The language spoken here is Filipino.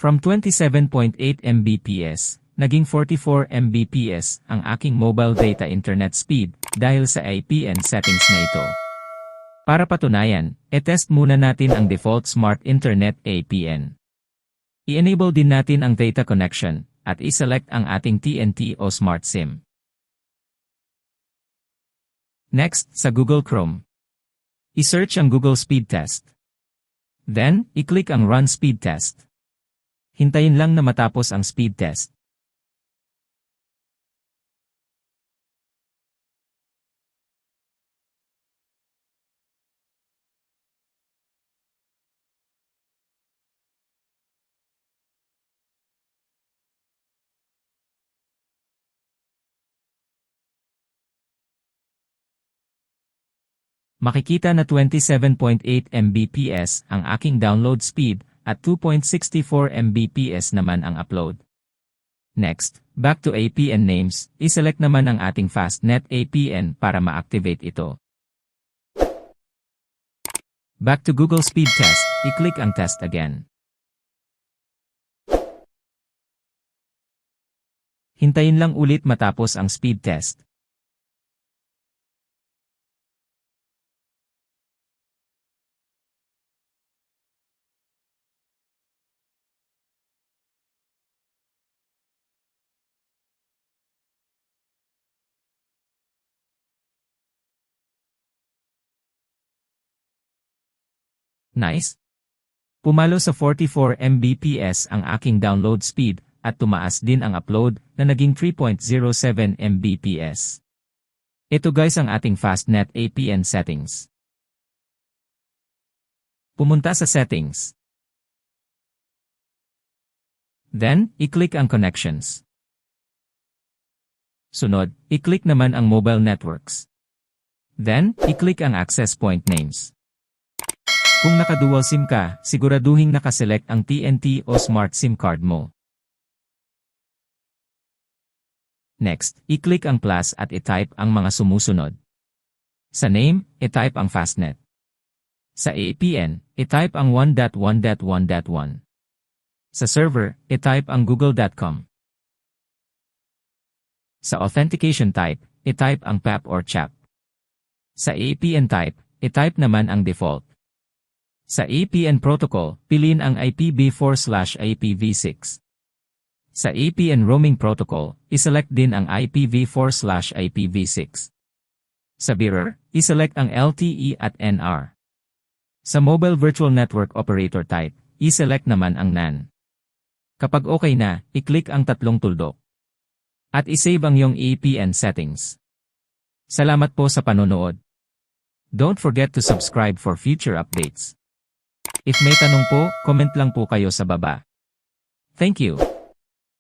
From 27.8 Mbps, naging 44 Mbps ang aking mobile data internet speed dahil sa APN settings na ito. Para patunayan, e-test muna natin ang default Smart Internet APN. I-enable din natin ang data connection at i-select ang ating TNT o Smart SIM. Next, sa Google Chrome, i-search ang Google Speed Test. Then, i-click ang Run Speed Test. Hintayin lang na matapos ang speed test. Makikita na 27.8 Mbps ang aking download speed at 2.64 Mbps naman ang upload. Next, back to APN names, i-select naman ang ating Fastnet APN para ma-activate ito. Back to Google Speed Test, i-click ang test again. Hintayin lang ulit matapos ang speed test. Nice! Pumalo sa 44 Mbps ang aking download speed at tumaas din ang upload na naging 3.07 Mbps. Ito guys ang ating Fastnet APN settings. Pumunta sa settings. Then, i-click ang connections. Sunod, i-click naman ang mobile networks. Then, i-click ang access point names. Kung naka-dual SIM ka, siguraduhin nakaselect ang TNT o Smart SIM card mo. Next, i-click ang plus at i-type ang mga sumusunod. Sa name, i-type ang Fastnet. Sa APN, i-type ang 1.1.1.1. Sa server, i-type ang google.com. Sa authentication type, i-type ang PAP or CHAP. Sa APN type, i-type naman ang default. Sa APN protocol, piliin ang IPv4/IPv6. Sa APN roaming protocol, iselect din ang IPv4/IPv6. Sa bearer, iselect ang LTE at NR. Sa mobile virtual network operator type, iselect naman ang NAN. Kapag okay na, i-click ang tatlong tuldok. At isave ang iyong APN settings. Salamat po sa panonood. Don't forget to subscribe for future updates. If may tanong po, comment lang po kayo sa baba. Thank you.